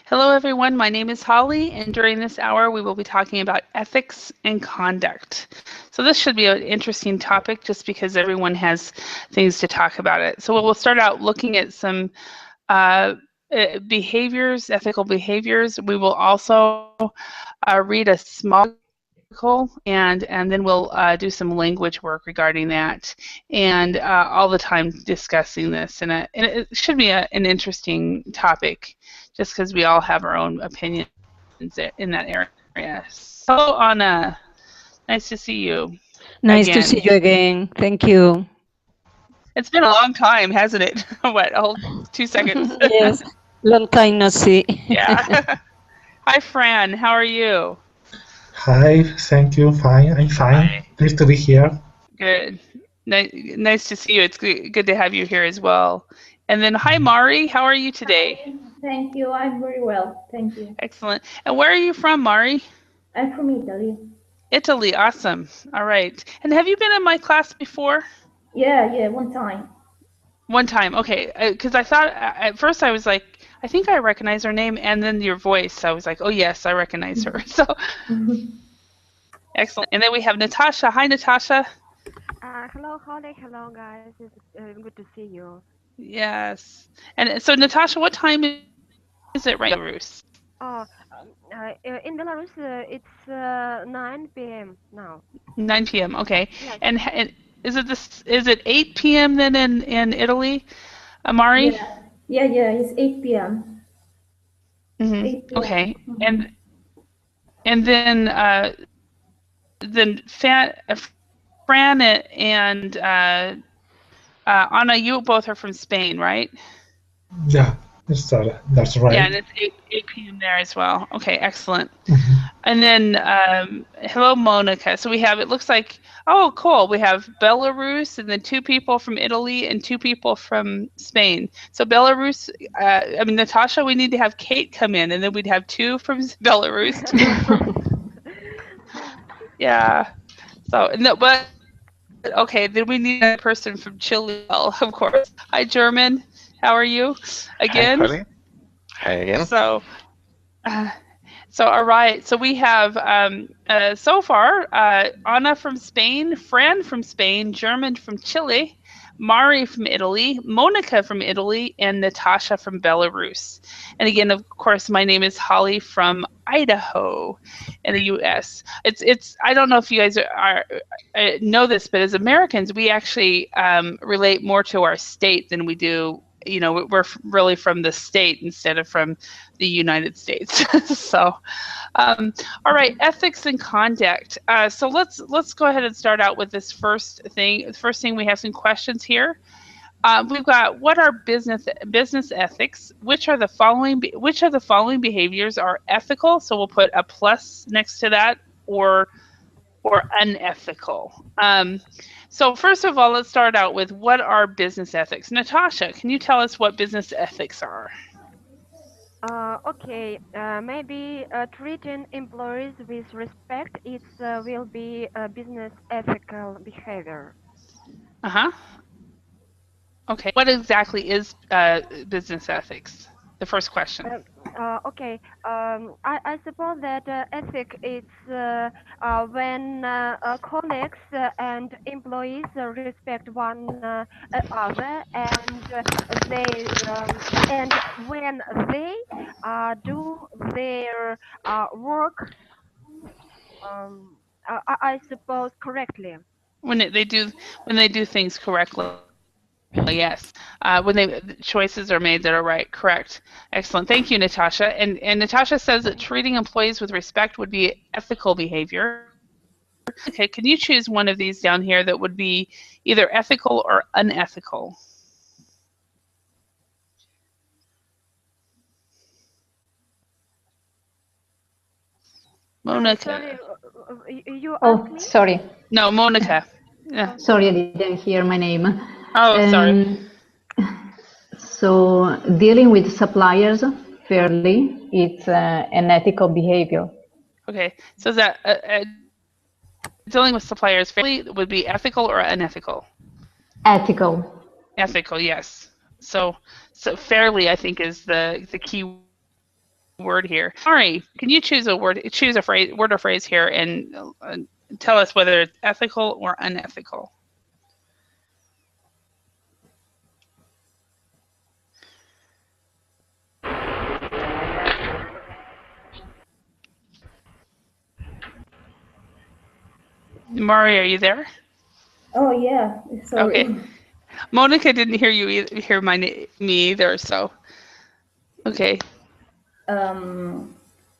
Hello, everyone. My name is Holly, and during this hour, we will be talking about ethics and conduct. So this should be an interesting topic just because everyone has things to talk about it. So we'll start out looking at some behaviors, ethical behaviors. We will also read a small article, and then we'll do some language work regarding that, and all the time discussing this. And it should be an interesting topic, just because we all have our own opinions in that area. So, Anna, nice to see you Nice to see again. you again. Thank you. It's been a long time, hasn't it? What, a whole 2 seconds? Yes, long time no see. Yeah. Hi, Fran. How are you? Hi, thank you. Fine, I'm fine. Hi. Pleased to be here. Good. Nice to see you. It's good to have you here as well. And then, hi, Mari. How are you today? Hi, thank you. I'm very well. Thank you. Excellent. And where are you from, Mari? I'm from Italy. Italy. Awesome. All right. And have you been in my class before? Yeah, one time. One time. Okay. Because I thought at first I was like, I think I recognize her name, and then your voice. I was like, oh yes, I recognize her. So excellent. And then we have Natasha. Hi, Natasha. Hello, Holly. Hello, guys. It's good to see you. Yes. And so, Natasha, what time is it right now, Belarus? Oh, in Belarus, it's 9 p.m. now. 9 p.m. Okay. Yes. And is it 8 p.m. then in Italy, Amari? Yeah. It's 8 p.m. Mm-hmm. 8 p.m. Okay. And then Fran and Anna, you both are from Spain, right? Yeah, that's right. Yeah, and it's 8 p.m. there as well. Okay, excellent. Mhm. And then, hello, Monica. So we have, it looks like, oh, cool. We have Belarus and then 2 people from Italy and 2 people from Spain. So Belarus, Natasha, we need to have Kate come in, and then we'd have 2 from Belarus, 2 from, yeah. So, no, but, okay, then we need a person from Chile, well, of course. Hi, German. How are you? Again? Hi, Holly. Hi again. So, all right. So we have so far Anna from Spain, Fran from Spain, German from Chile, Mari from Italy, Monica from Italy, and Natasha from Belarus. And again, of course, my name is Holly from Idaho, in the U.S. It's I don't know if you guys know this, but as Americans, we actually relate more to our state than we do. You know, we're really from the state instead of from the United States. So, all right, ethics and conduct. So let's go ahead and start out with this first thing. The first thing, we have some questions here. We've got, what are business ethics? Which of the following behaviors are ethical? So we'll put a plus next to that, or unethical. So first of all, let's start out with, what are business ethics? Natasha, can you tell us what business ethics are? Okay, maybe treating employees with respect, it will be a business ethical behavior. Uh-huh. Okay, what exactly is business ethics? The first question. Okay, I suppose that ethic is when colleagues and employees respect one other, and and when they do their work, I suppose correctly. When they do things correctly. Yes, when choices are made that are right, correct. Excellent. Thank you, Natasha. And Natasha says that treating employees with respect would be ethical behavior. Okay, can you choose one of these down here that would be either ethical or unethical? Monica. Sorry, you asked me? Sorry. No, Monica. Yeah. Sorry, I didn't hear my name. Oh, sorry. So dealing with suppliers fairly, it's an ethical behavior. Okay, so that dealing with suppliers fairly would be ethical or unethical? Ethical. Ethical, yes. So fairly, I think, is the key word here. Mari, can you choose a word? Choose a phrase, word or phrase here, and tell us whether it's ethical or unethical. Mari, are you there? Oh yeah, sorry. Okay. Monica didn't hear you either, me either. So, okay.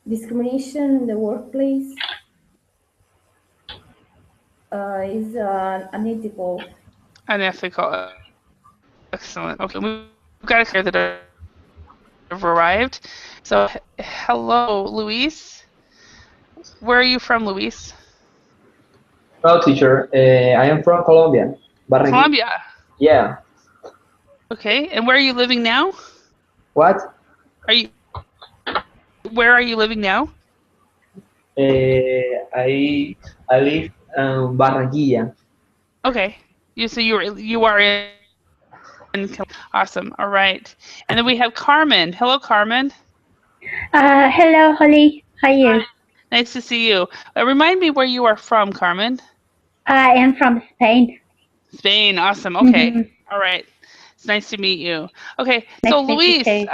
Discrimination in the workplace is unethical. Unethical. Excellent. Okay, we've got to clear that have arrived. So, hello, Luis. Where are you from, Luis? Hello, teacher. I am from Colombia. Barranquilla. Colombia. Yeah. Okay, and where are you living now? What? Where are you living now? I live in Barranquilla. Okay. You are in. Awesome. All right. And then we have Carmen. Hello, Carmen. Hello, Holly. How are you? Nice to see you. Remind me where you are from, Carmen. I am from Spain. Spain. Awesome. Okay. All right. It's nice to meet you. Okay. Nice So to meet you Luis, too.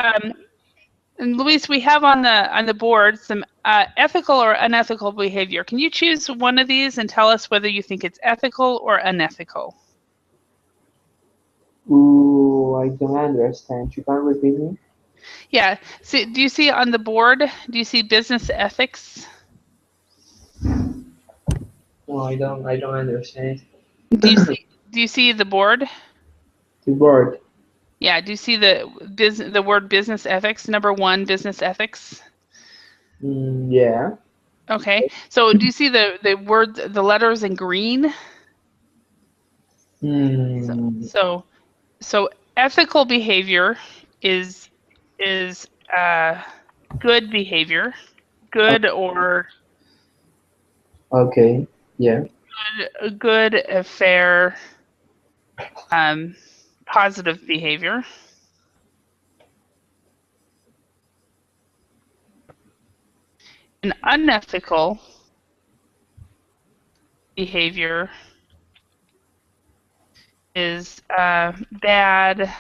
and Luis, we have on the board some ethical or unethical behavior. Can you choose one of these and tell us whether you think it's ethical or unethical? Ooh, I don't understand. You can repeat me? Yeah. So, do you see on the board? Do you see business ethics? No, I don't understand. Do you see the board? The board. Yeah. Do you see the word business ethics? Number 1, business ethics. Yeah. Okay. So do you see the word, the letters in green? So ethical behavior is good behavior, good or Okay. Yeah. good, fair, positive behavior. An unethical behavior is bad,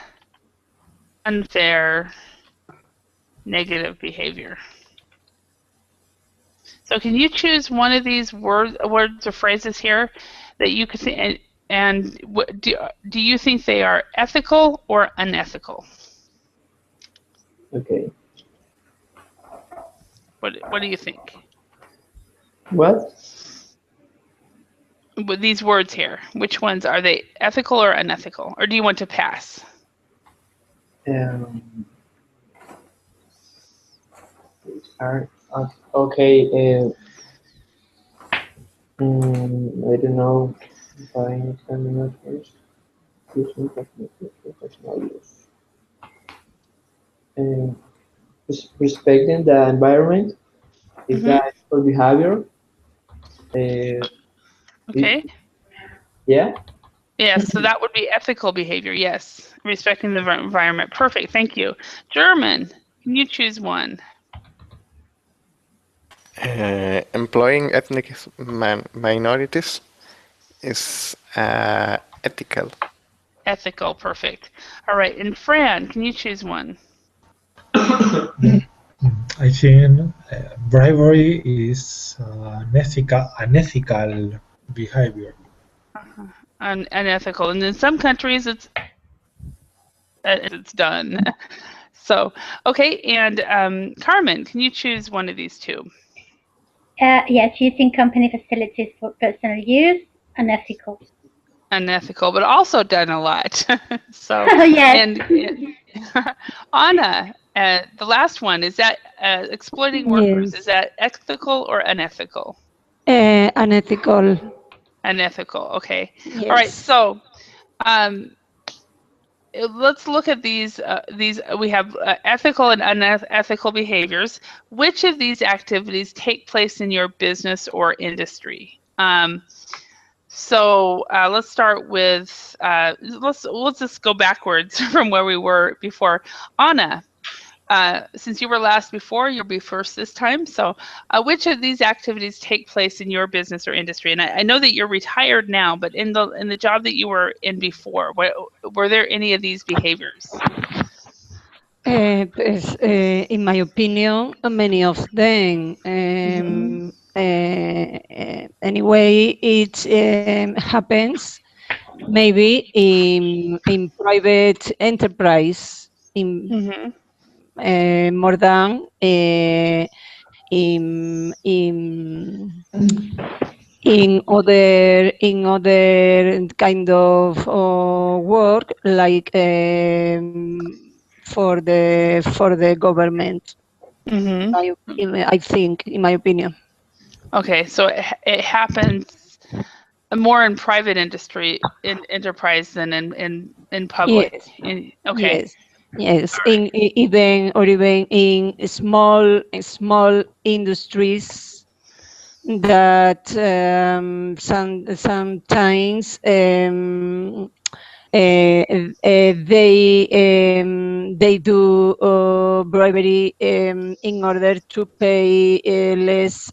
unfair, negative behavior. So can you choose one of these words or phrases here that you could say, and do you think they are ethical or unethical? Okay. What do you think? What? With these words here, which ones are they, ethical or unethical, or do you want to pass? Okay. I don't know if I understand the first. Professional use. Respecting the environment is that for behavior. Okay. Yeah. Yes, so that would be ethical behavior. Yes, respecting the environment. Perfect. Thank you. German, can you choose one? Employing ethnic minorities is ethical. Ethical. Perfect. All right. And Fran, can you choose one? I think bribery is unethical behavior. Unethical, and in some countries it's done. So, okay, and Carmen, can you choose one of these two? Yes, using company facilities for personal use, unethical. Unethical, but also done a lot. So, yes. And Anna, the last one, is that exploiting workers? Yes. Is that ethical or unethical? Unethical. Unethical. Okay. Yes. All right. So, let's look at these. We have ethical and unethical behaviors. Which of these activities take place in your business or industry? So let's start with let's just go backwards from where we were before. Anna, Since you were last before, you'll be first this time. So which of these activities take place in your business or industry? And I know that you're retired now, but in the job that you were in before, were there any of these behaviors? In my opinion, many of them. Anyway, it happens maybe in private enterprise more than in other kind of work, like for the government. I think, in my opinion. Okay, so it happens more in private industry, in enterprise, than in public. Yes. Okay. Yes. Even in small industries that sometimes they do bribery in order to pay less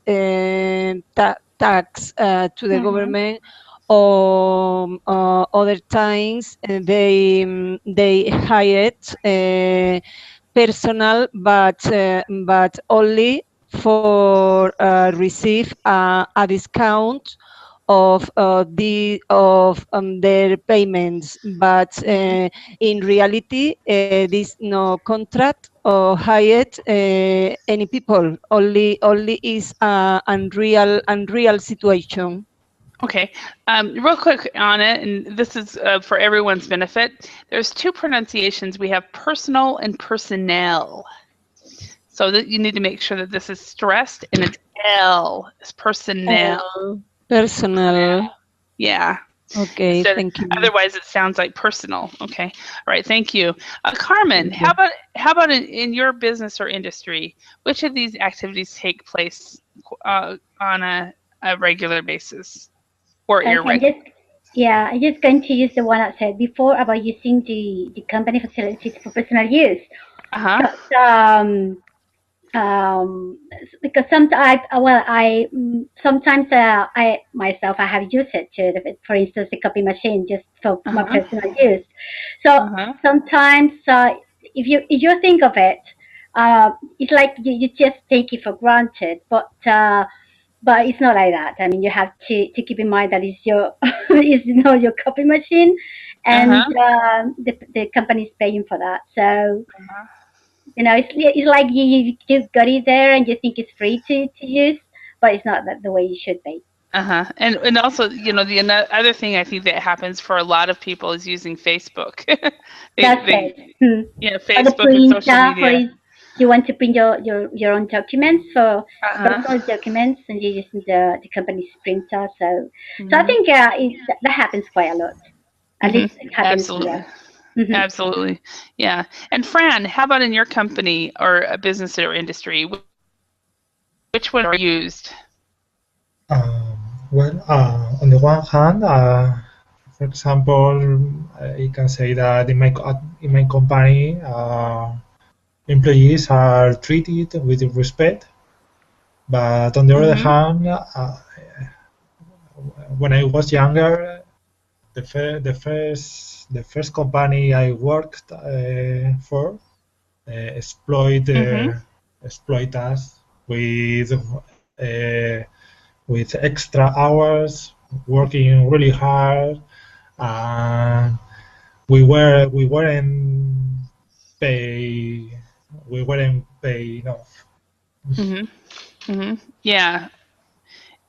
tax to the government, or other times they hired personnel, but only for receive a discount of their payments, but in reality, this no contract or hired any people. Only is unreal situation. Okay, real quick on it, and this is for everyone's benefit. There's two pronunciations. We have personal and personnel. So that you need to make sure that this is stressed, and it's L. It's personnel. Personal. Yeah. Okay, thank you. Otherwise, it sounds like personal. Okay. All right. Thank you. Carmen, how about in your business or industry? Which of these activities take place on a regular basis or irregular? I'm just going to use the one I said before about using the company facilities for personal use. Because sometimes, I myself have used it to, for instance, the copy machine just for my personal use. So sometimes, if you think of it, it's like you just take it for granted, but it's not like that. I mean, you have to keep in mind that it's your your copy machine, and the company is paying for that. So. It's like you just got it there and you think it's free to use, but it's not the way it should be. And also, the other thing I think that happens for a lot of people is using Facebook. That's it. Yeah, Facebook and social media. You want to print your own documents for personal documents, and you're using the company's printer. So I think that happens quite a lot. At least it happens here. Absolutely. Yeah. And Fran, how about in your company or a business or industry? Which one are used? Well, on the one hand, for example, I can say that in my company, employees are treated with respect. But on the other hand, when I was younger, the first company I worked for exploit us with extra hours, working really hard, and we weren't paid enough. Yeah.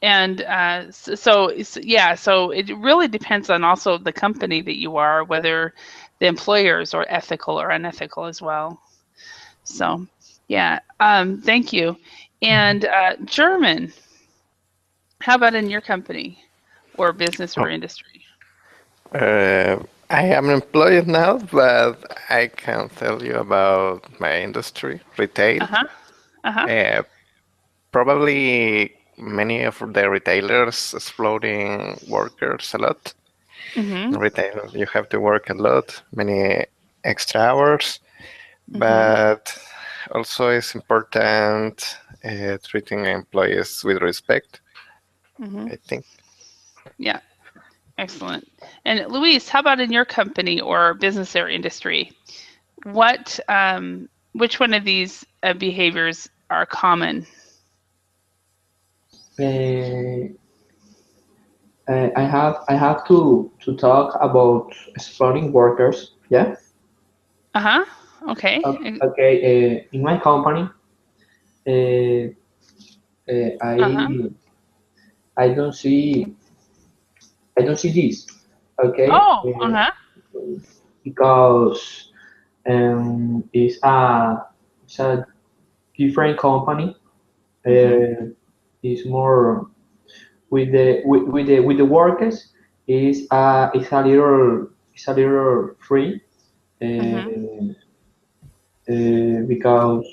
And so it really depends on also the company that you are, whether the employers are ethical or unethical as well. So, yeah, thank you. And German, how about in your company or business or industry? I am employed now, but I can tell you about my industry, retail. Probably many of the retailers exploiting workers a lot. Retail, you have to work a lot, many extra hours. But also it's important treating employees with respect, I think. Yeah, excellent. And Luis, how about in your company or business or industry? What, which one of these behaviors are common? I have to talk about exploiting workers. Yeah. Okay. Okay. In my company, I don't see this. Okay. Because it's a different company. It's more with the workers. It's a little free. Because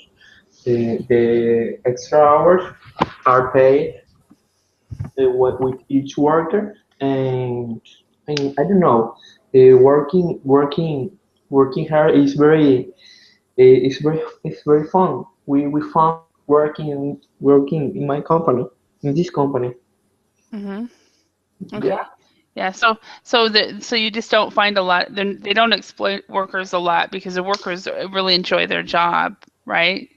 the extra hours are paid with each worker, and I don't know, working hard is it's very fun. We fun working in my company, in this company. Okay. Yeah. So you just don't find a lot. They don't exploit workers a lot because the workers really enjoy their job, right?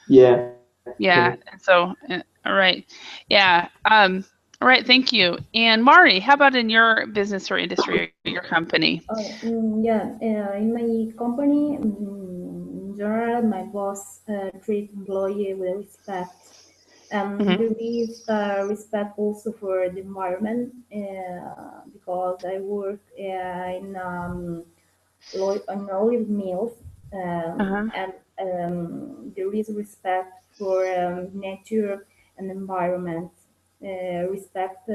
Yeah. Yeah. So all right. Yeah. All right. Thank you. And Mari, how about in your business or industry or your company? Yeah. In my company, in general, my boss treats employee with respect. There is respect also for the environment because I work in olive mills, and there is respect for nature and environment. Respect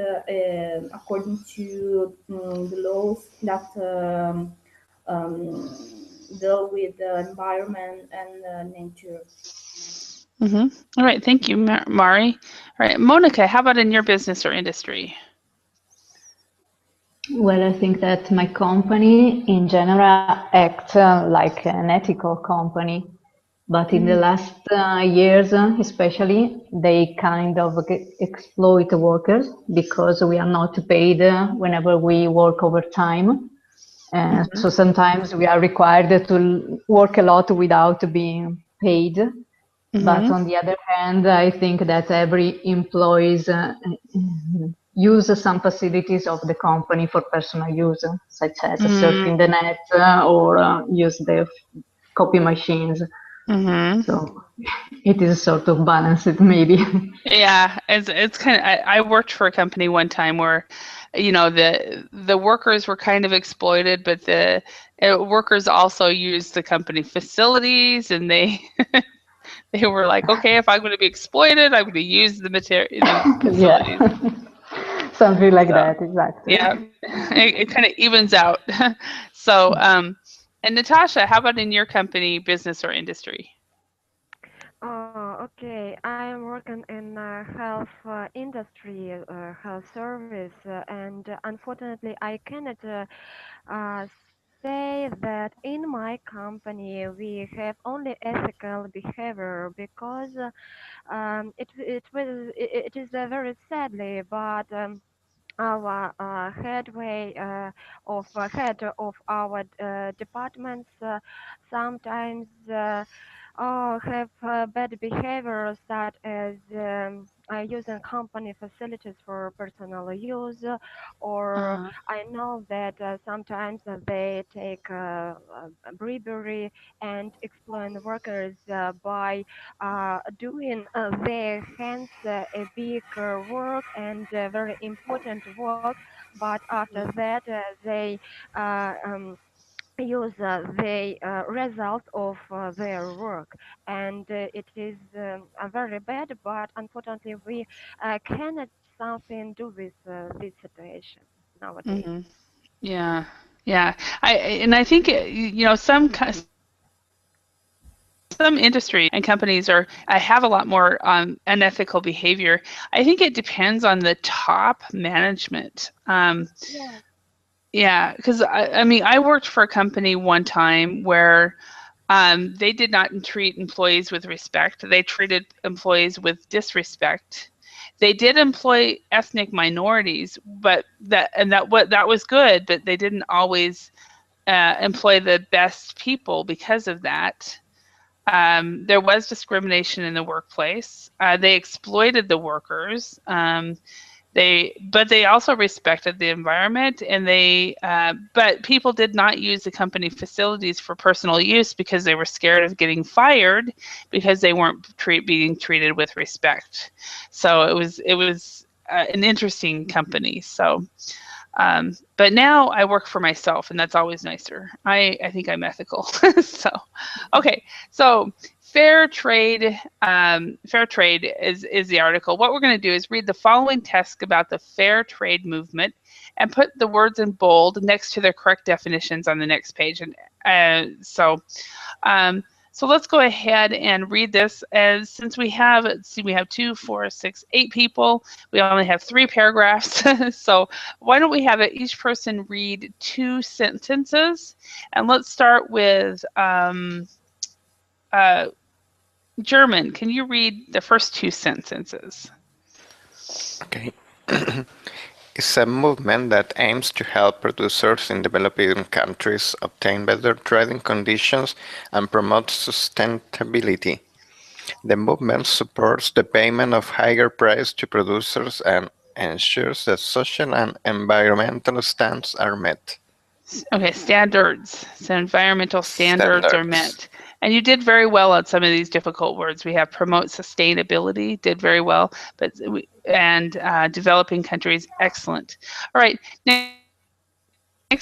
according to the laws that deal with the environment and nature. All right, thank you, Mari. All right, Monica, how about in your business or industry? Well, I think that my company in general acts like an ethical company, but in the last years, especially, they kind of exploit workers because we are not paid whenever we work overtime. So sometimes we are required to work a lot without being paid. But on the other hand, I think that every employees use some facilities of the company for personal use, such as surfing the net or use the copy machines. So it is sort of balanced, maybe. Yeah, it's kind of. I worked for a company one time where, you know, the workers were kind of exploited, but the workers also used the company facilities, and they they were like, okay, if I'm going to be exploited, I'm going to use the material, facilities. Yeah. Something like that, exactly. Yeah, it kind of evens out. So, and Natasha, how about in your company, business or industry? Okay. I am working in health industry, health service, and unfortunately, I cannot say that in my company we have only ethical behavior because it is very sadly, but our head of our departments sometimes have bad behavior, such as using company facilities for personal use, or I know that sometimes they take bribery and exploit workers by doing their hands a big work and very important work, but after that they use the result of their work, and it is very bad, but unfortunately we cannot something do with this situation nowadays. Yeah, yeah. I think you know some industry and companies have a lot more unethical behavior. I think it depends on the top management. Yeah, because I mean, I worked for a company one time where They did not treat employees with respect. They treated employees with disrespect. They did employ ethnic minorities, but that was good, but they didn't always employ the best people because of that. There was discrimination in the workplace. They exploited the workers. But they also respected the environment, and but people did not use the company facilities for personal use because they were scared of getting fired because they weren't being treated with respect. So it was an interesting company. So, but now I work for myself, and that's always nicer. I think I'm ethical. So, okay, so. Fair trade is the article. What we're going to do is read the following text about the fair trade movement and put the words in bold next to their correct definitions on the next page. And so let's go ahead and read this. As since we have 2, 4, 6, 8 people, we only have 3 paragraphs. So why don't we have each person read 2 sentences, and let's start with German. Can you read the first 2 sentences? Okay. It's a movement that aims to help producers in developing countries obtain better trading conditions and promote sustainability. The movement supports the payment of higher price to producers and ensures that social and environmental standards are met. Okay, standards. So environmental standards are met. And you did very well on some of these difficult words. We have promote sustainability, did very well, and developing countries, excellent. All right, next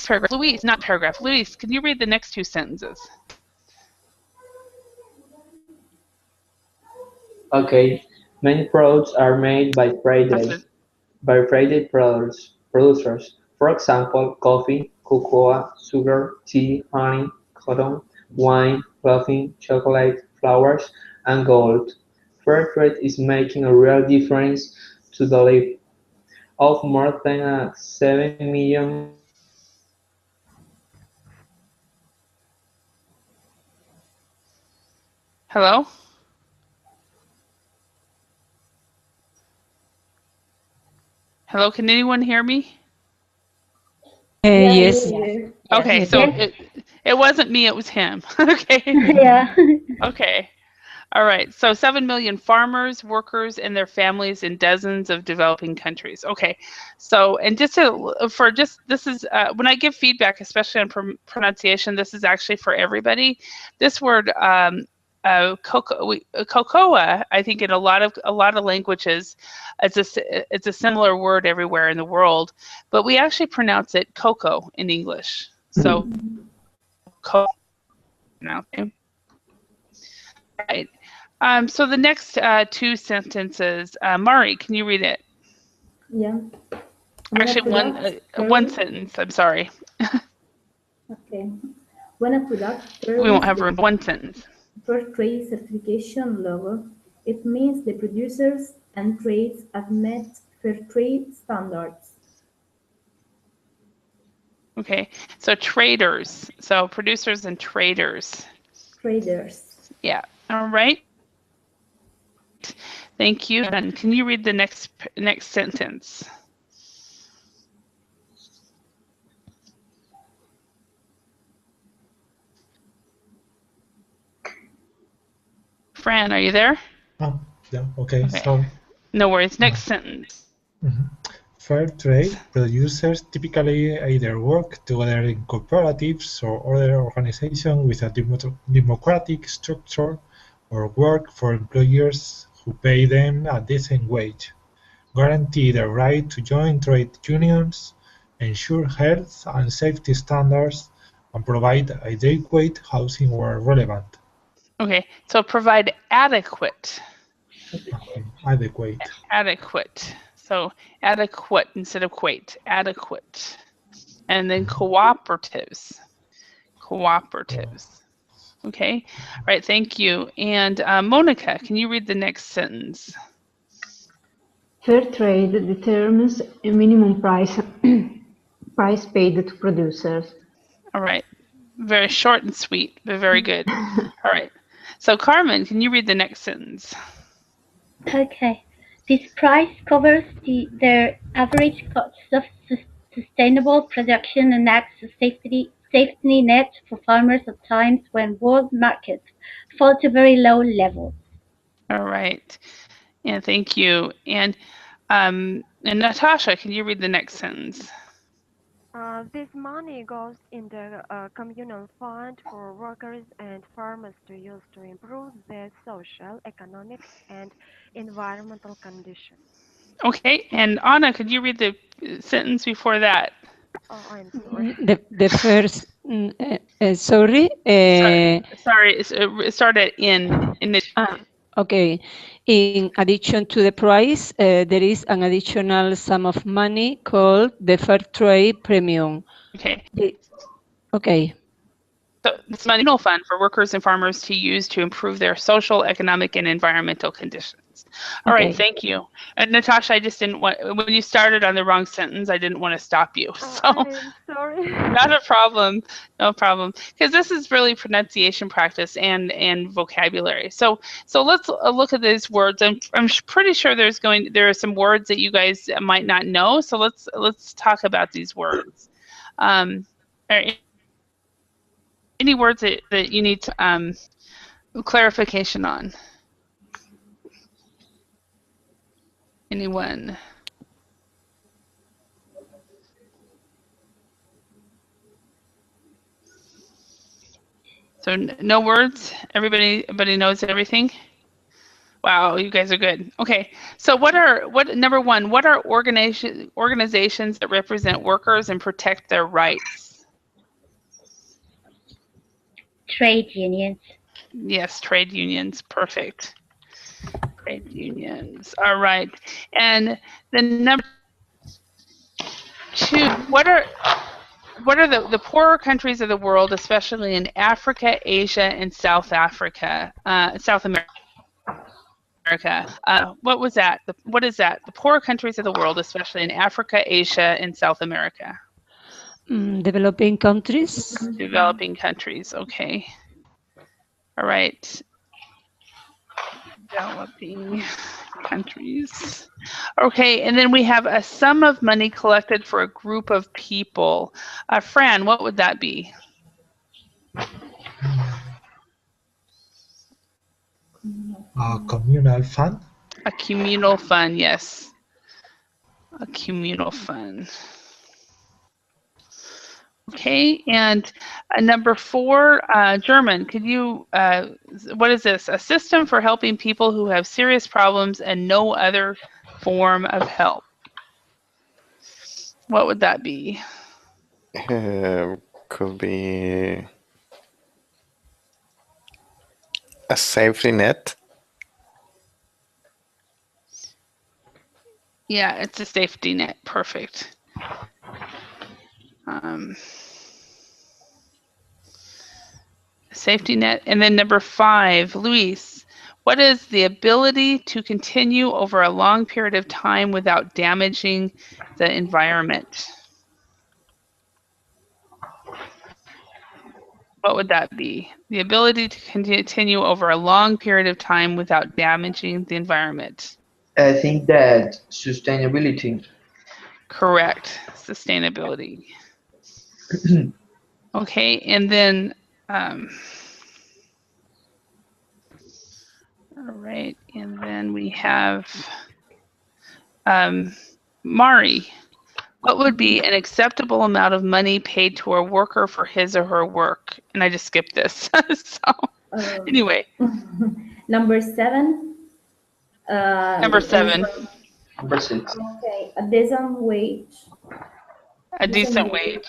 paragraph. Luis, can you read the next 2 sentences? Okay, many products are made by Friday producers. For example, coffee, cocoa, sugar, tea, honey, cotton, wine, clothing, chocolate, flowers, and gold. Fair trade is making a real difference to the life of more than 7 million. Hello? Hello, can anyone hear me? Yes. Okay, so it wasn't me, it was him. Okay. Yeah. Okay. All right. So 7 million farmers, workers, and their families in dozens of developing countries. Okay. So, and this is when I give feedback, especially on pronunciation, this is actually for everybody. This word cocoa, I think in a lot of languages, it's a similar word everywhere in the world, but we actually pronounce it cocoa in English. So, cocoa. Okay. Right. So the next 2 sentences, Mari, can you read it? Yeah. Actually, one sentence. I'm sorry. Okay. When a product we won't have room. 1 sentence. Fair trade certification logo, it means the producers and trades have met fair trade standards. Okay. So traders. So producers and traders. Traders. Yeah. All right. Thank you. And can you read the next sentence? Fran, are you there? Oh, yeah. Okay. Sorry. No worries. Next sentence. Fair trade producers typically either work together in cooperatives or other organizations with a democratic structure, or work for employers who pay them a decent wage, guarantee the right to join trade unions, ensure health and safety standards, and provide adequate housing where relevant. Okay, so provide adequate. Adequate. Adequate. So adequate instead of quate. Adequate. And then cooperatives. Cooperatives. Okay. All right. Thank you. And Monica, can you read the next sentence? Fair trade determines a minimum price paid to producers. All right. Very short and sweet, but very good. All right. So Carmen, can you read the next sentence? Okay. This price covers their average cost of sustainable production and acts as safety net for farmers at times when world markets fall to very low levels. All right. Yeah, thank you. And Natasha, can you read the next sentence? This money goes in the communal fund for workers and farmers to use to improve their social, economic, and environmental conditions. Okay, and Anna, could you read the sentence before that? Oh, I'm sorry. The first, sorry. Sorry, it started in the. Okay. In addition to the price, there is an additional sum of money called the Fair Trade Premium. Okay. Okay. So it's a money fund for workers and farmers to use to improve their social, economic, and environmental conditions. All right, thank you. And Natasha, I just didn't want, when you started on the wrong sentence, I didn't want to stop you. So I'm sorry. Not a problem. No problem. Because this is really pronunciation practice and vocabulary. So let's look at these words. I'm pretty sure there are some words that you guys might not know. So let's talk about these words. Any words that you need to, clarification on? Anyone? So no words? Everybody knows everything? Wow, you guys are good. Okay, so number one, what are organizations that represent workers and protect their rights? Trade unions. Yes, trade unions, perfect. Trade unions, all right. And then number two, what are the poorer countries of the world, especially in Africa, Asia, and South America? What was that? What is that? The poorer countries of the world, especially in Africa, Asia, and South America. Developing countries. Developing countries. Okay. All right. Developing countries. Okay, and then we have a sum of money collected for a group of people. Fran, what would that be? A communal fund? A communal fund, yes. A communal fund. Okay, and number four, German, could you, what is this? A system for helping people who have serious problems and no other form of help. What would that be? Could be a safety net. Yeah, it's a safety net. Perfect. Safety net. And then number five, Luis, what is the ability to continue over a long period of time without damaging the environment? What would that be? The ability to continue over a long period of time without damaging the environment. I think that sustainability. Correct. Sustainability. Okay, and then all right, and then we have Mari. What would be an acceptable amount of money paid to a worker for his or her work? And I just skipped this. So anyway. Number seven. Number seven. Number 6. Okay, a decent wage. A decent wage.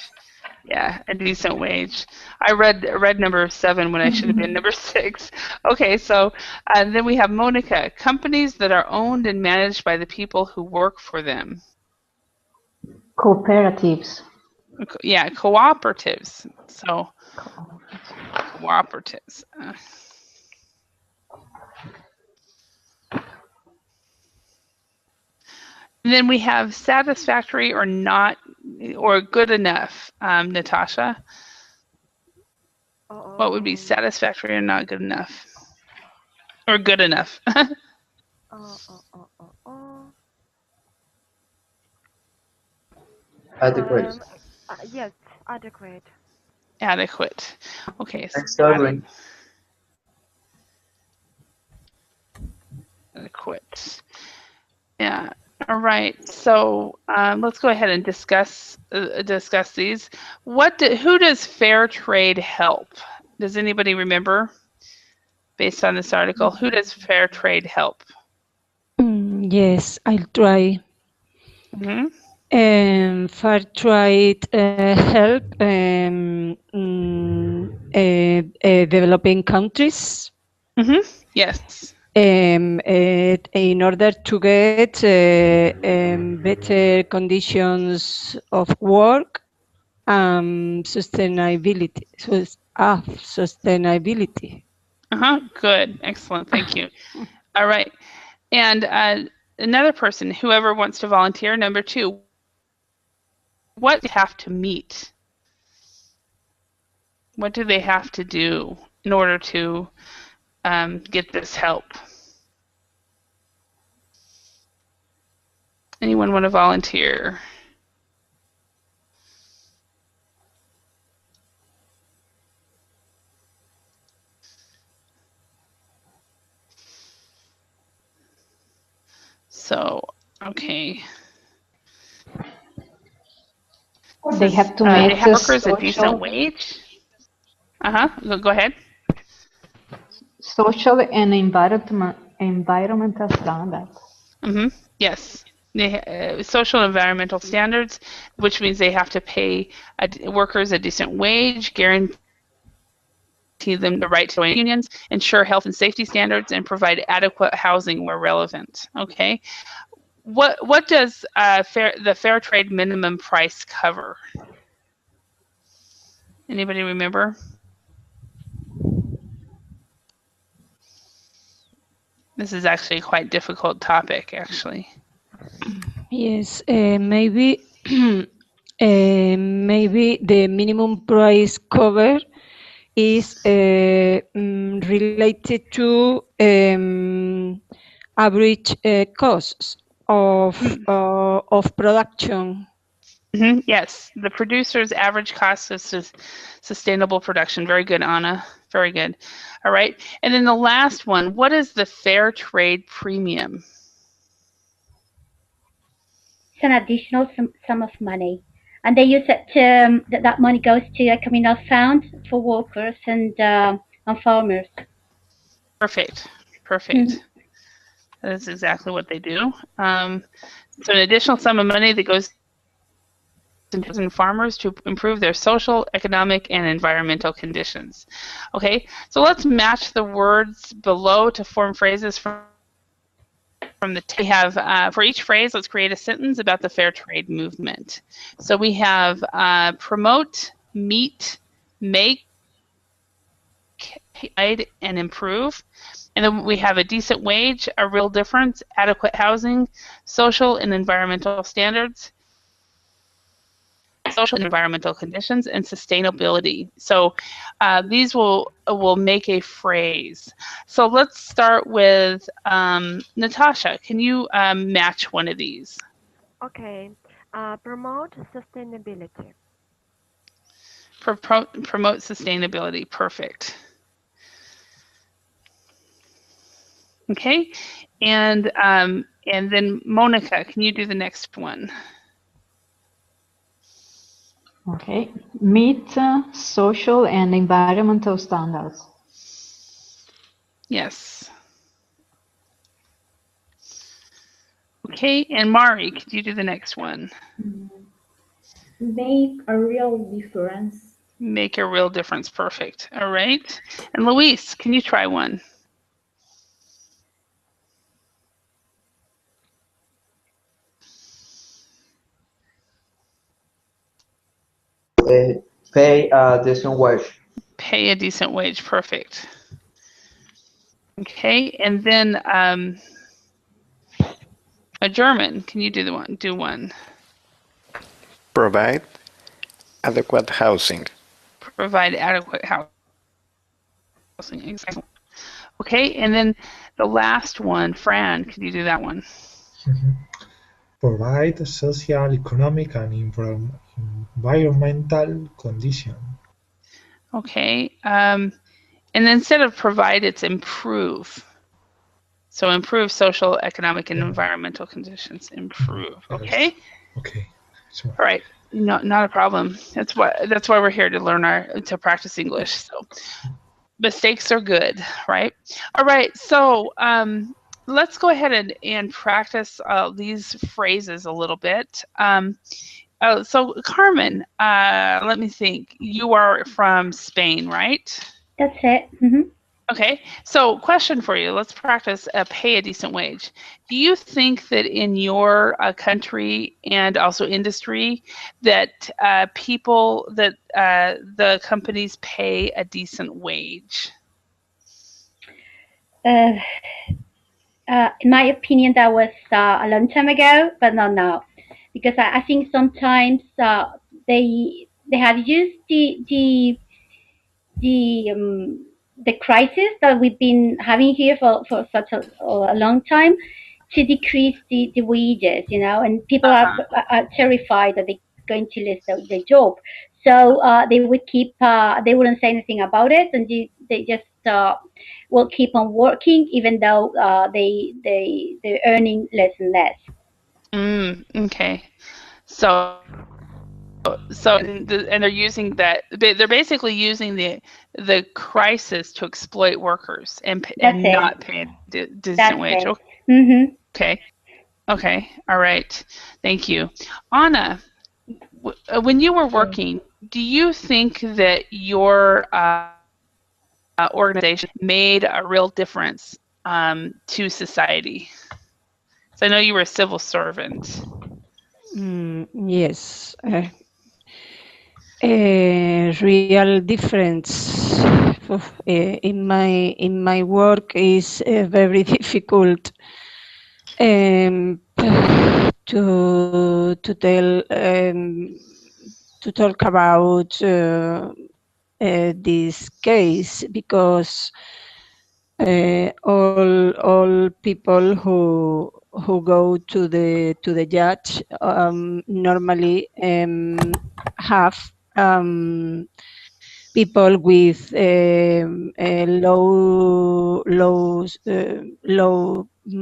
Yeah, a decent wage. I read number 7 when I should have been number 6. Okay, so then we have Monica. Companies that are owned and managed by the people who work for them. Cooperatives. Yeah, cooperatives. So cooperatives. And then we have satisfactory or not, or good enough. Natasha? What would be satisfactory or not good enough? Or good enough? Adequate. Yes, adequate. Adequate. Okay. So Exactly. Adequate. Yeah. All right. So let's go ahead and discuss these. Who does fair trade help? Does anybody remember? Based on this article, who does fair trade help? Yes, I'll try. Fair trade help developing countries. Yes. In order to get better conditions of work and sustainability. Sustainability. Good. Excellent. Thank you. All right. And another person, whoever wants to volunteer, number 2, what do they have to meet? What do they have to do in order to get this help? Anyone want to volunteer? So, okay. They have to make they have workers a decent wage. Go ahead. Social and environmental standards. Yes. Social and environmental standards, which means they have to pay workers a decent wage, guarantee them the right to join unions, ensure health and safety standards, and provide adequate housing where relevant. Okay. What does the fair trade minimum price cover? Anybody remember? This is actually a quite difficult topic, actually. Yes, maybe maybe the minimum price cover is related to average costs of production. Yes, the producer's average cost of sustainable production. Very good, Anna. Very good. All right. And then the last one, what is the fair trade premium? It's an additional sum of money. And they use it to, that money goes to a communal fund for workers and farmers. Perfect. Perfect. That's exactly what they do. So an additional sum of money that goes to farmers to improve their social, economic, and environmental conditions. Okay, so let's match the words below to form phrases from the we have for each phrase, let's create a sentence about the fair trade movement. So we have promote, meet, make, guide, and improve. And then we have a decent wage, a real difference, adequate housing, social and environmental standards, social and environmental conditions, and sustainability. So these will make a phrase. So let's start with Natasha. Can you match one of these? Okay. Promote sustainability. Promote sustainability. Perfect. Okay. And then Monica, can you do the next one? Okay, meet social and environmental standards. Yes. Okay, and Mari, could you do the next one? Make a real difference. Make a real difference. Perfect. All right. And Luis, can you try one? Pay a decent wage. Pay a decent wage. Perfect. Okay, and then a German. Can you do one? Provide adequate housing. Provide adequate Exactly. Okay, and then the last one, Fran, can you do that one? Provide social, economic, and environmental conditions. Okay, and then instead of provide, it's improve. So improve social, economic, and environmental conditions. Improve. Okay. Okay. Sure. All right. Not a problem. That's why we're here to practice English. So mistakes are good, right? All right. So let's go ahead and practice these phrases a little bit. So Carmen, let me think. You are from Spain, right? That's it. Mm-hmm. Okay, so question for you. Let's practice pay a decent wage. Do you think that in your country and also industry that the companies pay a decent wage? In my opinion, that was a long time ago, but not now, because I think sometimes they have used the crisis that we've been having here for such a long time to decrease the wages, and people are terrified that they're going to lose their job. So they would they wouldn't say anything about it, and they just will keep on working even though they're earning less and less. Okay. So and they're using that. They're basically using the crisis to exploit workers and not pay a decent wage. Okay. Mm-hmm. Okay. All right. Thank you, Anna. When you were working, do you think that your organization made a real difference to society? So I know you were a civil servant. Yes. Real difference in my work is very difficult to tell to talk about this case, because all people who go to the judge normally have people with low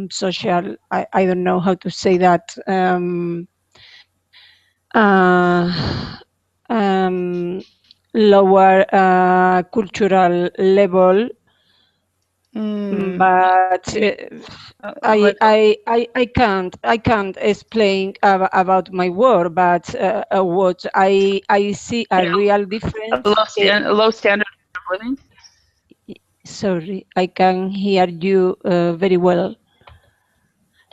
social, I don't know how to say that, lower cultural level, but I can't explain about my work, but what I see a real difference. A low standard of living. Sorry, I can hear you very well.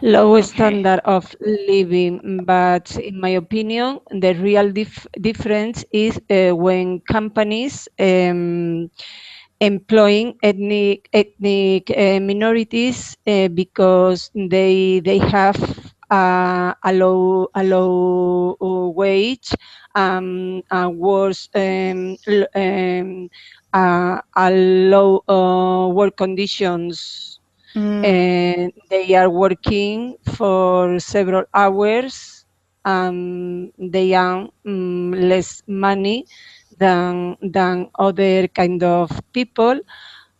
Low standard of living, but in my opinion, the real difference is when companies employing ethnic minorities because they have a low wage, a worse a low work conditions. And they are working for several hours, and they earn less money than other kind of people.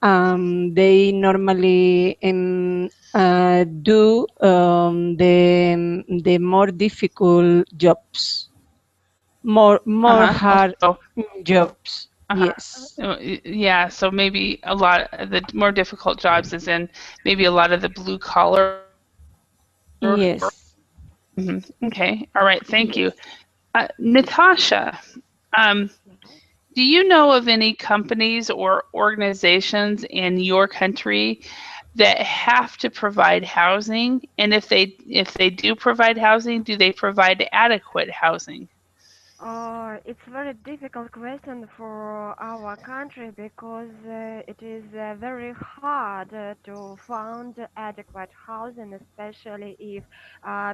They normally do the more difficult jobs, more hard jobs. Yes. Yeah, so maybe a lot of the more difficult jobs is in maybe a lot of the blue collar. Yes. Okay. All right. Thank you. Natasha, do you know of any companies or organizations in your country that have to provide housing? And if they do provide housing, do they provide adequate housing? It's a very difficult question for our country because it is very hard to find adequate housing, especially if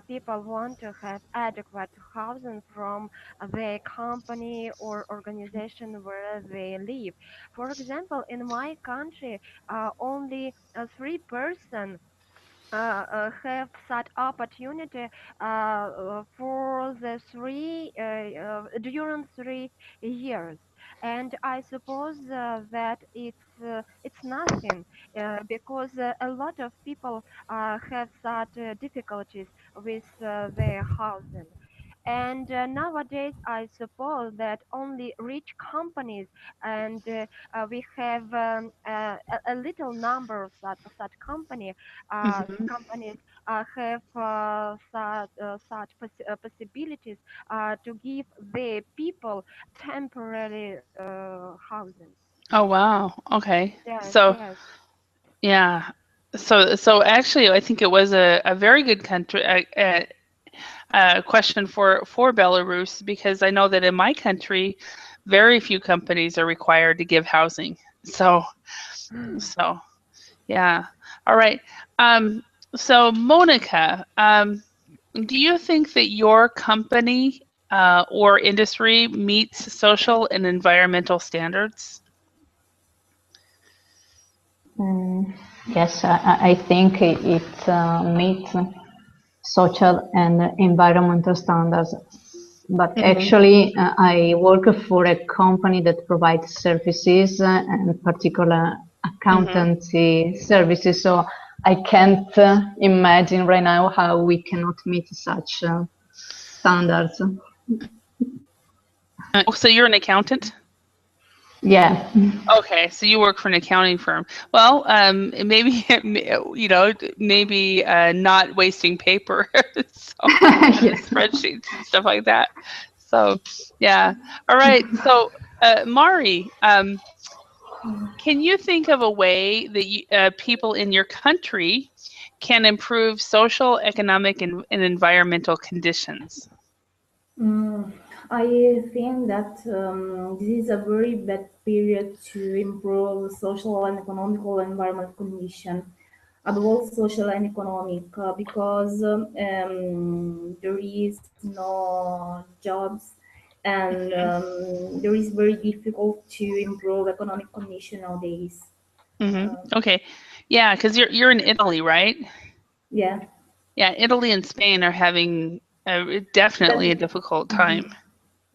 people want to have adequate housing from their company or organization where they live. For example, in my country, only 3% have such opportunity for the during 3 years, and I suppose that it's nothing because a lot of people have such difficulties with their housing. And nowadays, I suppose that only rich companies and we have a little number of such companies have such possibilities to give the people temporary housing. Oh wow. Okay. Yes, So yes. yeah. So actually, I think it was a very good country question for Belarus, because I know that in my country, very few companies are required to give housing. So yeah. All right. So Monica, do you think that your company or industry meets social and environmental standards? Yes, I think it meets social and environmental standards. But actually, I work for a company that provides services and particular accountancy services. So I can't imagine right now how we cannot meet such standards. So you're an accountant? Yeah. Okay, so you work for an accounting firm. Well, maybe maybe not wasting paper, so spreadsheets and stuff like that. So, yeah. All right. So, Mari, can you think of a way that people in your country can improve social, economic, and environmental conditions? I think that this is a very bad period to improve social and economical environment condition, both social and economic, because there is no jobs and there is very difficult to improve economic condition nowadays. Okay, yeah, because you're in Italy, right? Yeah. Yeah, Italy and Spain are having definitely a difficult time.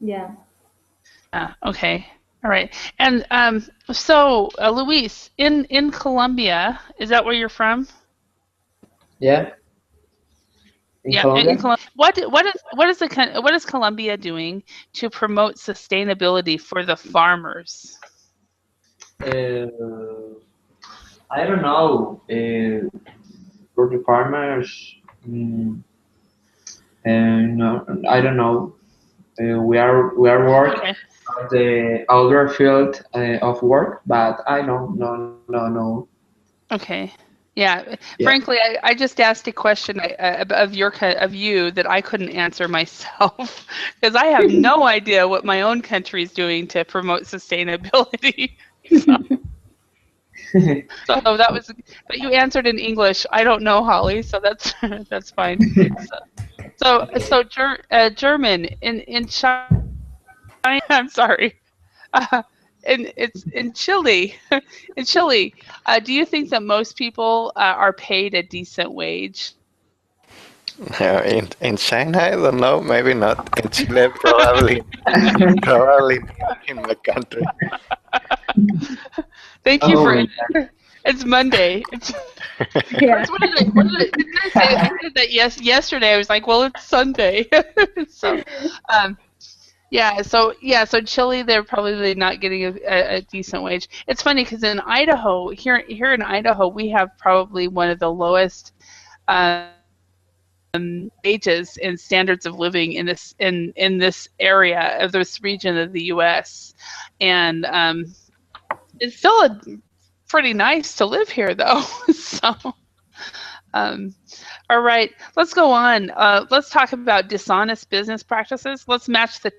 Yeah. Okay. All right. And so, Luis, in Colombia, is that where you're from? Yeah. In Colombia? In Colombia. What is Colombia doing to promote sustainability for the farmers? I don't know. For the farmers, no, I don't know. We are working on the other field of work, but I don't no. Okay. Yeah. Frankly, I just asked a question of you that I couldn't answer myself because I have no idea what my own country is doing to promote sustainability. So that was, but you answered in English. I don't know, Holly, so that's fine. So German in China. I'm sorry. It's in Chile. In Chile, do you think that most people are paid a decent wage? In China, I don't know. Maybe not. In Chile, probably. Probably in my country. Thank you for. It's Monday. Yeah. What did I say? I said that yesterday. I was like, well, it's Sunday. So, so Chile, they're probably not getting a decent wage. It's funny because in Idaho, here in Idaho, we have probably one of the lowest wages and standards of living in this area of this region of the U.S. And it's still pretty nice to live here, though. So, all right, let's go on. Let's talk about dishonest business practices. Let's match the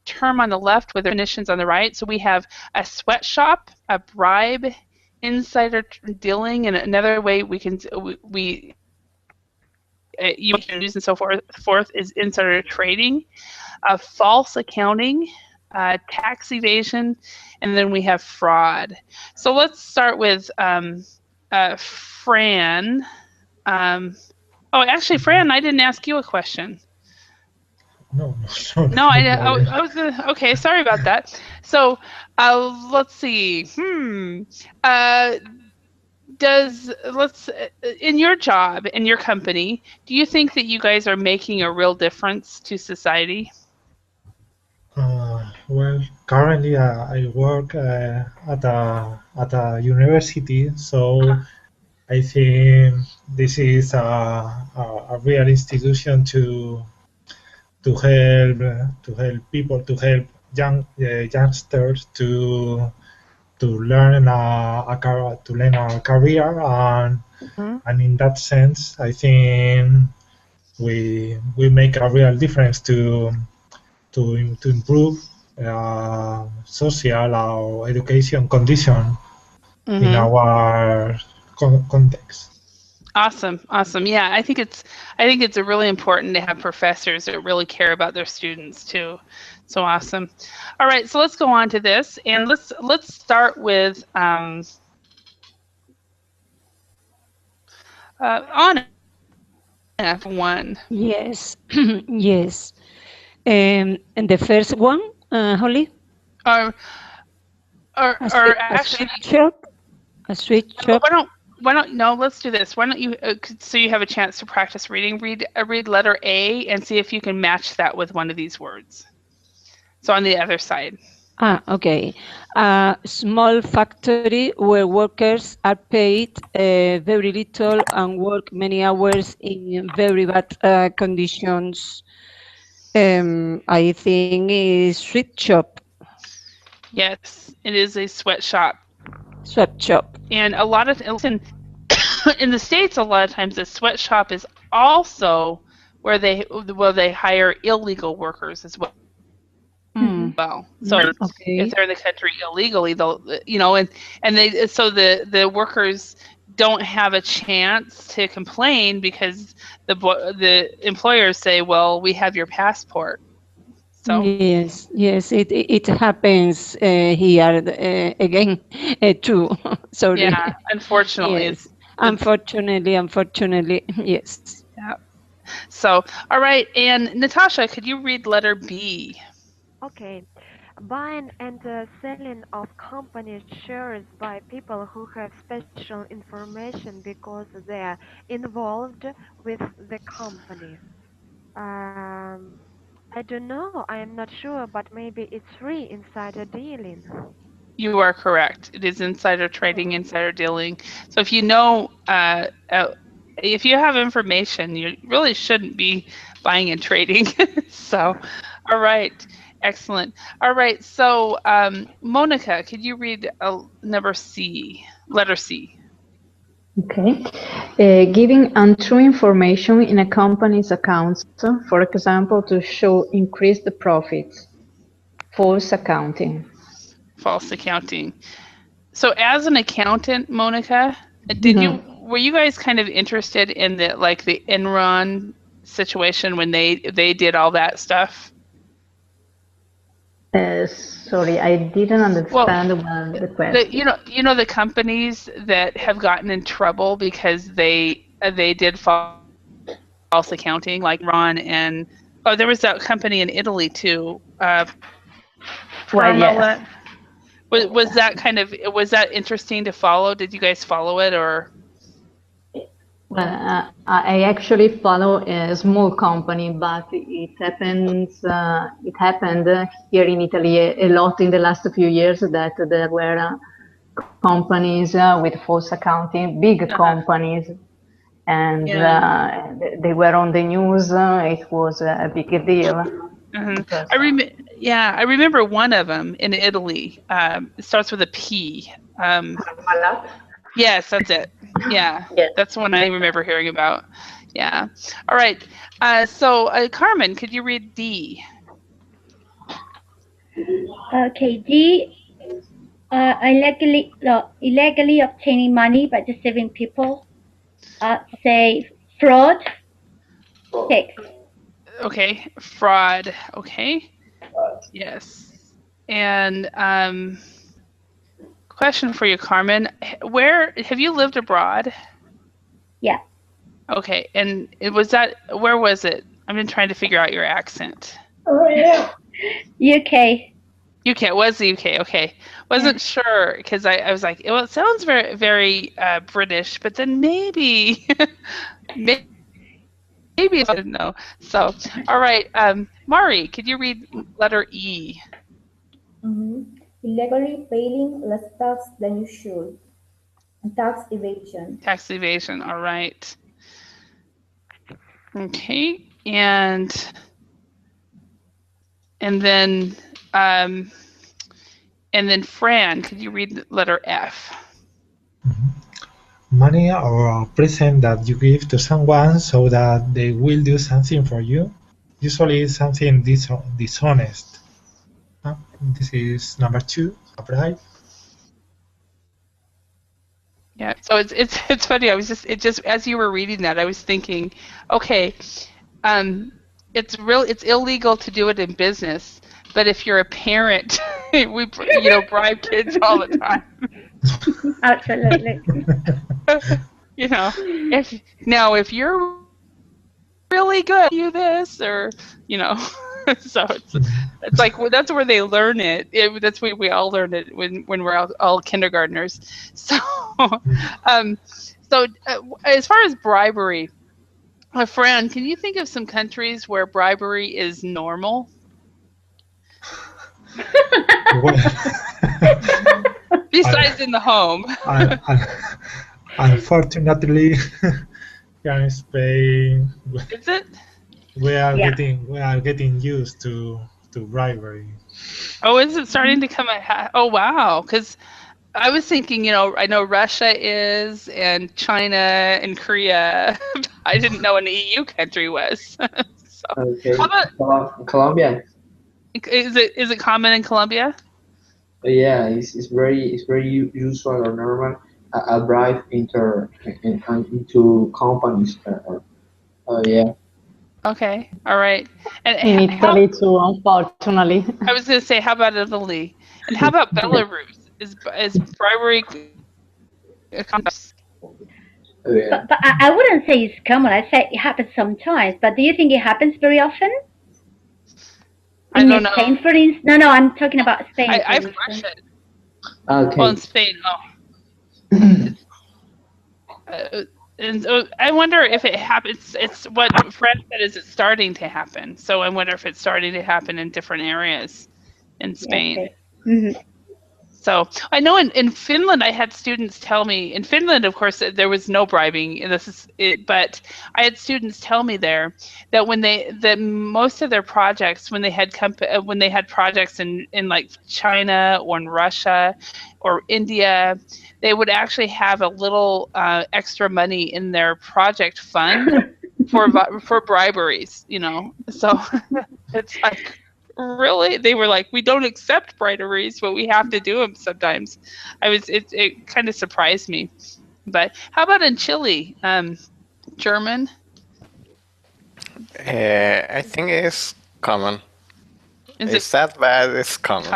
term on the left with definitions on the right. So we have a sweatshop, a bribe, insider dealing, and another way you can use and so forth is insider trading, false accounting, tax evasion, and then we have fraud. So let's start with Fran. Actually, Fran, I didn't ask you a question. No, I was okay. Sorry about that. So let's see. In your job, in your company, do you think that you guys are making a real difference to society? Well, currently I work at a university, so I think this is a real institution to help people, to help youngsters to learn a career, and in that sense, I think we make a real difference to improve social or education condition in our context. Awesome. Yeah, I think it's really important to have professors that really care about their students too. So awesome. All right, so let's go on to this, and let's start with Anna. One. Yes, yes. And the first one, Holly. Or actually, a sweet shop. Why don't no? Let's do this. Why don't you so you have a chance to practice reading? Read letter A and see if you can match that with one of these words. So on the other side. Okay. A small factory where workers are paid very little and work many hours in very bad conditions. I think is sweatshop. Yes, it is a sweatshop. Sweatshop. And a lot of in the States, a lot of times the sweatshop is also where they hire illegal workers as well. Well, so if they're in the country illegally, they'll and the workers don't have a chance to complain because the employers say, well, we have your passport. So yes, it happens here again too. Sorry. Yeah, unfortunately. Yes. Unfortunately, yes. Yeah. So, all right, and Natasha, could you read letter B? Okay. Buying and selling of company shares by people who have special information because they are involved with the company. I don't know. I am not sure, but maybe it's free insider dealing. You are correct. It is insider trading, insider dealing. So if you know, if you have information, you really shouldn't be buying and trading. So, all right. Excellent. All right. So, Monica, could you read letter C? Okay. Giving untrue information in a company's accounts, for example, to show increased profits. False accounting. False accounting. So, as an accountant, Monica, were you guys kind of interested in the Enron situation when they did all that stuff? Sorry, I didn't understand the question. You know the companies that have gotten in trouble because they did false accounting, like Ron and there was that company in Italy too. Yes. Was that interesting to follow? Did you guys follow it or? Well, I actually follow a small company, but it happened here in Italy a lot in the last few years that there were companies with false accounting, big companies, and they were on the news. It was a big deal. I remember one of them in Italy. It starts with a P. Yes, that's it. Yeah, yes. That's one I remember hearing about. Yeah. All right. So, Carmen, could you read D? Okay, D. Illegally obtaining money by deceiving people. Say fraud. 6. Okay, fraud. Okay, yes. And question for you, Carmen. Where have you lived abroad? Yeah. Okay, and where was it? I've been trying to figure out your accent. UK. UK, it was the UK. Okay, wasn't sure because I was like, well, it sounds very very British, but then maybe maybe I didn't know. So, all right, Mari, could you read letter E? Illegally paying less tax than you should. Tax evasion. Tax evasion. All right. Okay, and then Fran, could you read letter F? Money or a present that you give to someone so that they will do something for you. Usually something dishonest. This is number 2, a bribe. Yeah, so it's funny. I was just as you were reading that, I was thinking, okay, it's illegal to do it in business, but if you're a parent, we bribe kids all the time. Absolutely. If you're really good, you this or so it's like that's where they learn it. That's where we all learn it when we're all kindergartners. So as far as bribery, Fran, can you think of some countries where bribery is normal? Besides in the home. Unfortunately, here in Spain, is it? We are getting used to bribery. Oh, is it starting to come? Oh, wow! Because I was thinking, I know Russia is, and China and Korea. I didn't know an EU country was. Okay. How about Colombia? Is it common in Colombia? Yeah, it's very usual or normal. A bribe into companies. Yeah. Okay, all right. And in Italy too, unfortunately. I was going to say, how about Italy? And how about Belarus? Is bribery common? Yeah. But I wouldn't say it's common. I'd say it happens sometimes. But do you think it happens very often? I don't know. Spain, for instance? No, I'm talking about Spain. I've Russia. Okay. Well, in Spain, and I wonder if it happens. It's what Fred said. Is it starting to happen? So I wonder if it's starting to happen in different areas in Spain. Okay. Mm-hmm. So I know in Finland, I had students tell me. In Finland, of course, there was no bribing. But I had students tell me there that most of their projects, when they had projects in like China or in Russia or India, they would actually have a little extra money in their project fund for briberies. So it's like. Really? They were like, we don't accept briberies, but we have to do them sometimes. It kind of surprised me. But how about in Chile? German? I think it's common. It's that bad, it's common.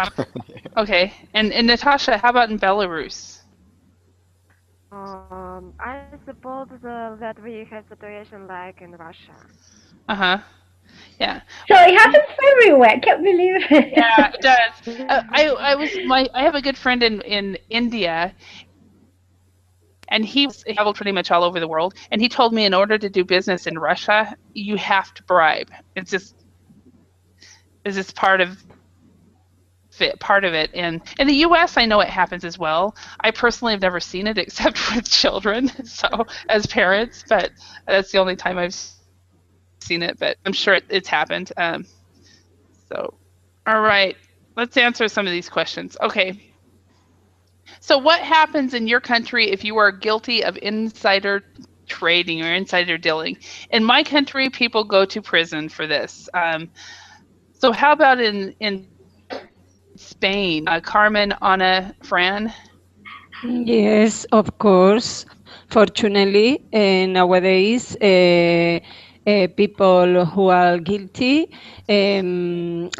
Okay. And Natasha, how about in Belarus? I suppose that we have situation like in Russia. Uh-huh. Yeah. So it happens everywhere. I can't believe it. Yeah, it does. I have a good friend in India, and he traveled pretty much all over the world. And he told me in order to do business in Russia, you have to bribe. It's just part of it. And in the U.S., I know it happens as well. I personally have never seen it except with children, so as parents. But that's the only time I've seen it, but I'm sure it's happened. So, all right, let's answer some of these questions. Okay. So what happens in your country if you are guilty of insider trading or insider dealing? In my country, people go to prison for this. So how about in Spain. Carmen, Anna, Fran. Yes, of course. Fortunately, nowadays, people who are guilty, it's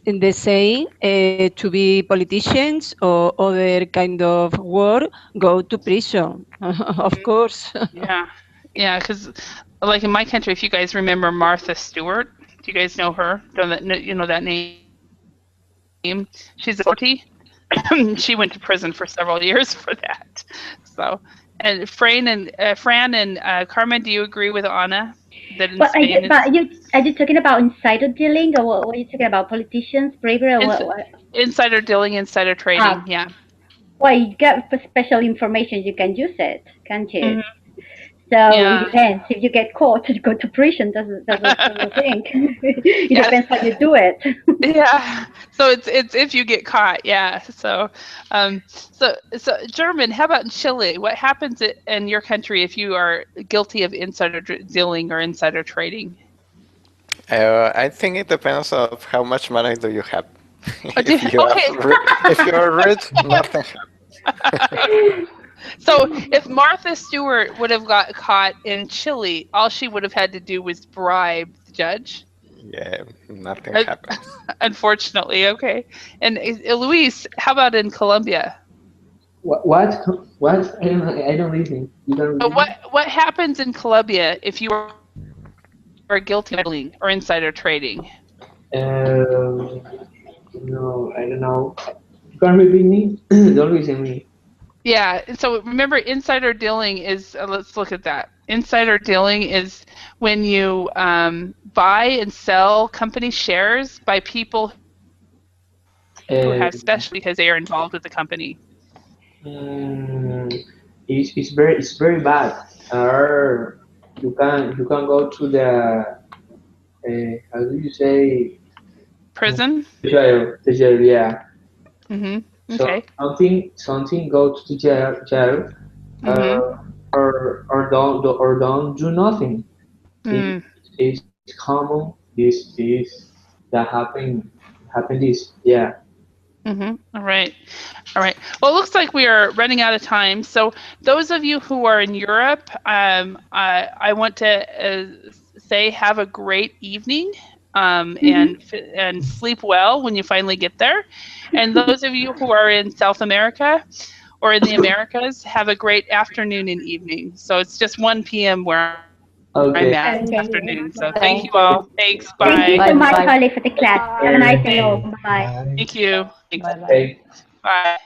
the same to be politicians or other kind of work, go to prison, of course. Yeah, yeah, because like in my country, if you guys remember Martha Stewart, do you guys know her? You know that name? She's a 40. She went to prison for several years for that. So, and Fran and Carmen, do you agree with Anna that in Spain? Are you talking about insider dealing, or what are you talking about? Politicians, bravery, or what? Insider dealing, insider trading. Yeah. Well, you get special information, you can use it, can't you? Mm-hmm. So it depends. If you get caught, you go to prison. That's the thing. It depends how you do it. Yeah. So it's if you get caught. Yeah. So German. How about in Chile? What happens in your country if you are guilty of insider dealing or insider trading? I think it depends of how much money do you have. If you are rich, nothing happens. So if Martha Stewart would have got caught in Chile, all she would have had to do was bribe the judge. Yeah, nothing happens. Unfortunately, okay. And Luis, how about in Colombia? What? I don't listen. You don't listen? What happens in Colombia if you are guilty of dealing or insider trading? No, I don't know. You can't repeat me? Don't listen me. Yeah, so remember, insider dealing is, let's look at that. Insider dealing is when you buy and sell company shares by people who have special because they are involved with the company. It's very bad. You can go to the how do you say? Prison. The jail, yeah. Mhm. Okay. So something go to the jail, or don't do nothing. It's common. This that happen this, yeah. All right. Well, it looks like we are running out of time. So those of you who are in Europe, I want to say have a great evening. And sleep well when you finally get there. And those of you who are in South America or in the Americas, have a great afternoon and evening. So it's just 1 p.m. where I'm at this afternoon. So thank you all. Thanks. Bye. Thank you so much, Holly, for the class. Have a nice day. Bye. Thank you. Thanks. Bye. Bye.